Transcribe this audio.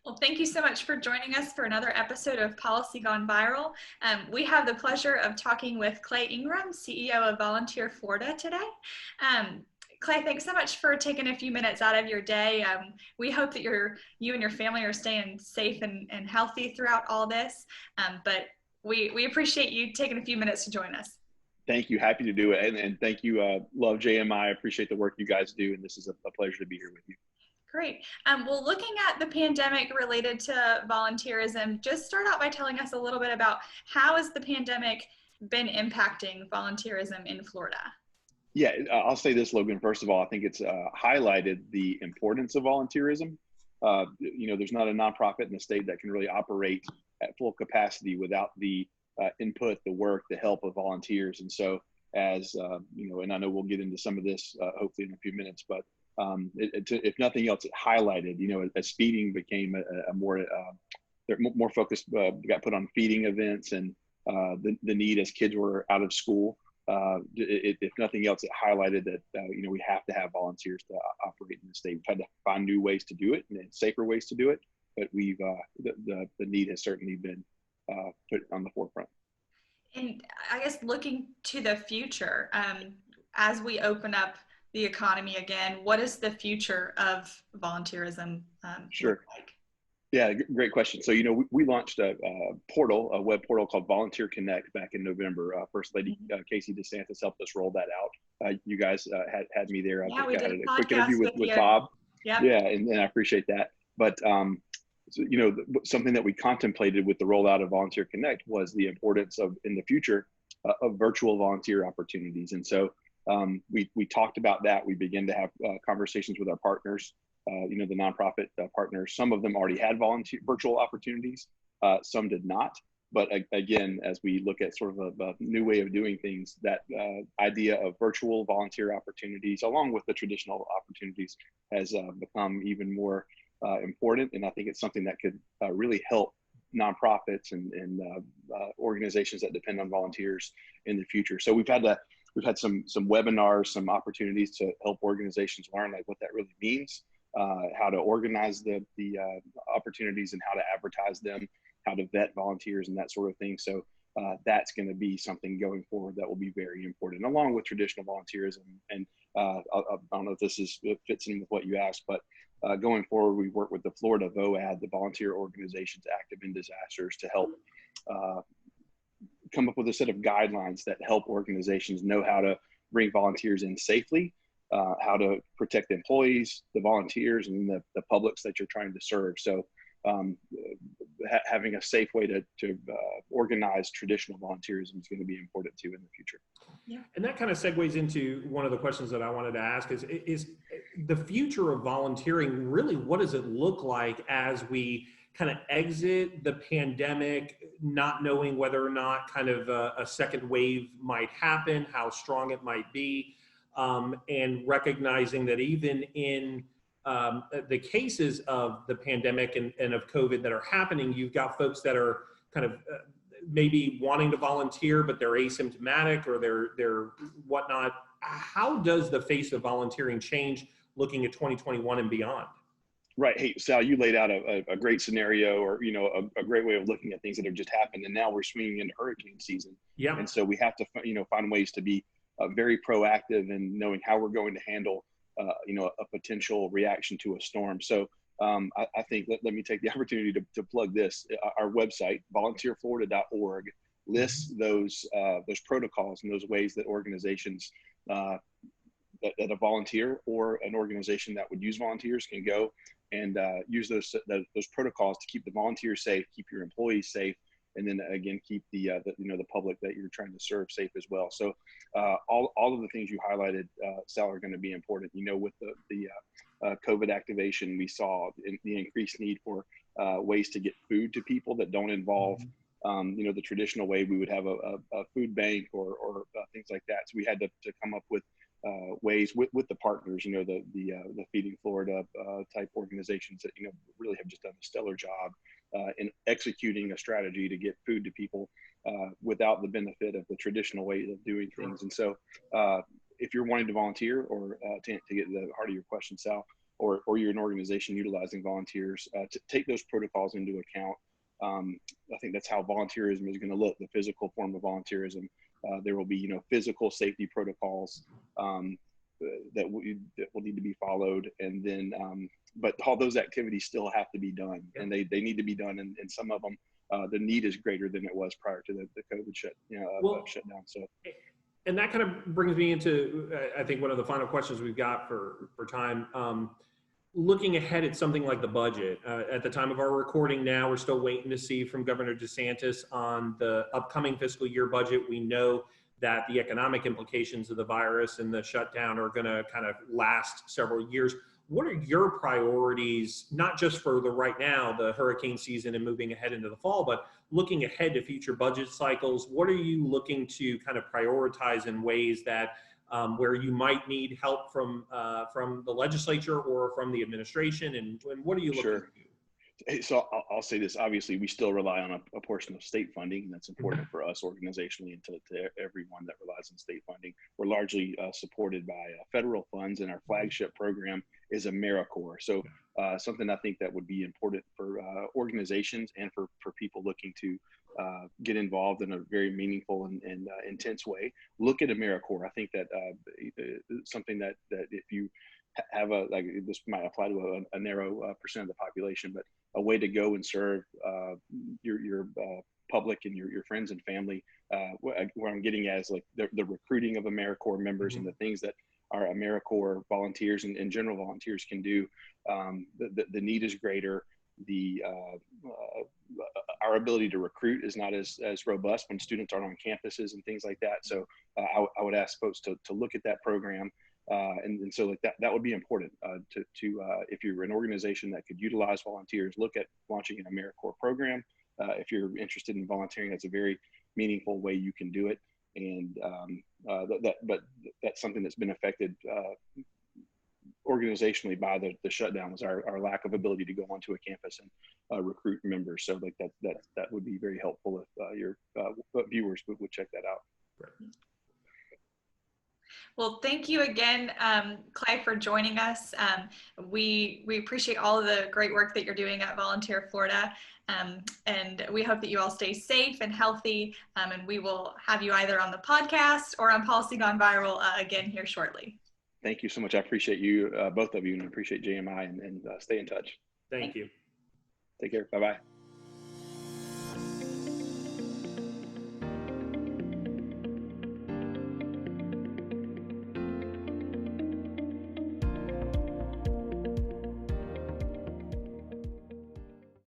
Well, thank you so much for joining us for another episode of Policy Gone Viral. We have the pleasure of talking with Clay Ingram, CEO of Volunteer Florida today. Clay, thanks so much for taking a few minutes out of your day. We hope that you and your family are staying safe and healthy throughout all this, but we appreciate you taking a few minutes to join us. Thank you. Happy to do it. And thank you. Love JMI. I appreciate the work you guys do. And this is a pleasure to be here with you. Great. Well, looking at the pandemic related to volunteerism, just start out by telling us a little bit about how has the pandemic been impacting volunteerism in Florida? Yeah, I'll say this, Logan. First of all, I think it's highlighted the importance of volunteerism. There's not a nonprofit in the state that can really operate at full capacity without the input, the work, the help of volunteers. And so as, and I know we'll get into some of this hopefully in a few minutes, but if nothing else, it highlighted, as feeding became a more focused, got put on feeding events and the need as kids were out of school. If nothing else, it highlighted that, we have to have volunteers to operate in the state. We've had to find new ways to do it and safer ways to do it, but the need has certainly been put on the forefront. And I guess looking to the future, as we open up the economy again, what is the future of volunteerism look like? Yeah, great question. So, we launched a web portal called Volunteer Connect back in November. First Lady Casey DeSantis helped us roll that out. You guys had me there. Yeah, I had a quick interview with Bob. Yep. Yeah, and I appreciate that. But, something that we contemplated with the rollout of Volunteer Connect was the importance of, in the future, of virtual volunteer opportunities. And so we talked about that. We began to have conversations with our partners. The nonprofit partners. Some of them already had virtual opportunities, some did not. But again, as we look at sort of a new way of doing things, that idea of virtual volunteer opportunities, along with the traditional opportunities, has become even more important. And I think it's something that could really help nonprofits and organizations that depend on volunteers in the future. So we've had some webinars, some opportunities to help organizations learn like what that really means. How to organize the opportunities and how to advertise them, how to vet volunteers and that sort of thing. So that's going to be something going forward that will be very important, along with traditional volunteerism. And I don't know if this fits in with what you asked, but going forward, we work with the Florida VOAD, the Volunteer Organizations Active in Disasters, to help come up with a set of guidelines that help organizations know how to bring volunteers in safely, how to protect the employees, the volunteers, and the publics that you're trying to serve. So having a safe way to organize traditional volunteerism is going to be important too in the future. Yeah, and that kind of segues into one of the questions that I wanted to ask is the future of volunteering, really what does it look like as we kind of exit the pandemic, not knowing whether or not kind of a second wave might happen, how strong it might be, and recognizing that even in the cases of the pandemic and of COVID that are happening, you've got folks that are kind of maybe wanting to volunteer, but they're asymptomatic or they're whatnot. How does the face of volunteering change looking at 2021 and beyond? Right. Hey, Sal, you laid out a great scenario, or, a great way of looking at things that have just happened. And now we're swinging into hurricane season. Yeah. And so we have to, find ways to be very proactive in knowing how we're going to handle, a potential reaction to a storm. So I think, let me take the opportunity to plug this. Our website, volunteerflorida.org, lists those protocols and those ways that organizations, that a volunteer or an organization that would use volunteers can go and use those protocols to keep the volunteers safe, keep your employees safe, and then again keep the public that you're trying to serve safe as well. So all of the things you highlighted, Sal, are going to be important. With the COVID activation, we saw the increased need for ways to get food to people that don't involve the traditional way we would have a food bank or things like that. So we had to come up with ways with the partners, the Feeding Florida type organizations that really have just done a stellar job in executing a strategy to get food to people without the benefit of the traditional way of doing things. And so if you're wanting to volunteer or to get to the heart of your question, Sal, or you're an organization utilizing volunteers, to take those protocols into account. I think that's how volunteerism is going to look, the physical form of volunteerism. There will be, physical safety protocols that will need to be followed. And then, but all those activities still have to be done, and they need to be done. And some of them, the need is greater than it was prior to the COVID shutdown. So. And that kind of brings me into, I think, one of the final questions we've got for time. Looking ahead at something like the budget, at the time of our recording now, we're still waiting to see from Governor DeSantis on the upcoming fiscal year budget. We know that the economic implications of the virus and the shutdown are going to kind of last several years. What are your priorities, not just for the right now, the hurricane season and moving ahead into the fall, but looking ahead to future budget cycles? What are you looking to kind of prioritize in ways that where you might need help from the legislature or from the administration, and what are you looking to do? So I'll say this, obviously we still rely on a portion of state funding, and that's important for us organizationally and to everyone that relies on state funding. We're largely supported by federal funds, and our flagship program is AmeriCorps. So something I think that would be important for organizations and for people looking to get involved in a very meaningful and intense way. Look at AmeriCorps. I think that something that if you have this might apply to a narrow percent of the population, but a way to go and serve your public and your friends and family. Where I'm getting at is like the recruiting of AmeriCorps members and the things that our AmeriCorps volunteers and general volunteers can do. The need is greater. Our ability to recruit is not as robust when students aren't on campuses and things like that. So I would ask folks to look at that program. And so like that would be important to if you're an organization that could utilize volunteers, look at launching an AmeriCorps program. If you're interested in volunteering, that's a very meaningful way you can do it. And but that's something that's been affected organizationally by the shutdown, was our lack of ability to go onto a campus and recruit members. So like that would be very helpful if your viewers would check that out. Right. Well, thank you again, Clay, for joining us. We appreciate all of the great work that you're doing at Volunteer Florida, and we hope that you all stay safe and healthy, and we will have you either on the podcast or on Policy Gone Viral again here shortly. Thank you so much. I appreciate you, both of you, and I appreciate JMI, and stay in touch. Thank you. Take care. Bye-bye.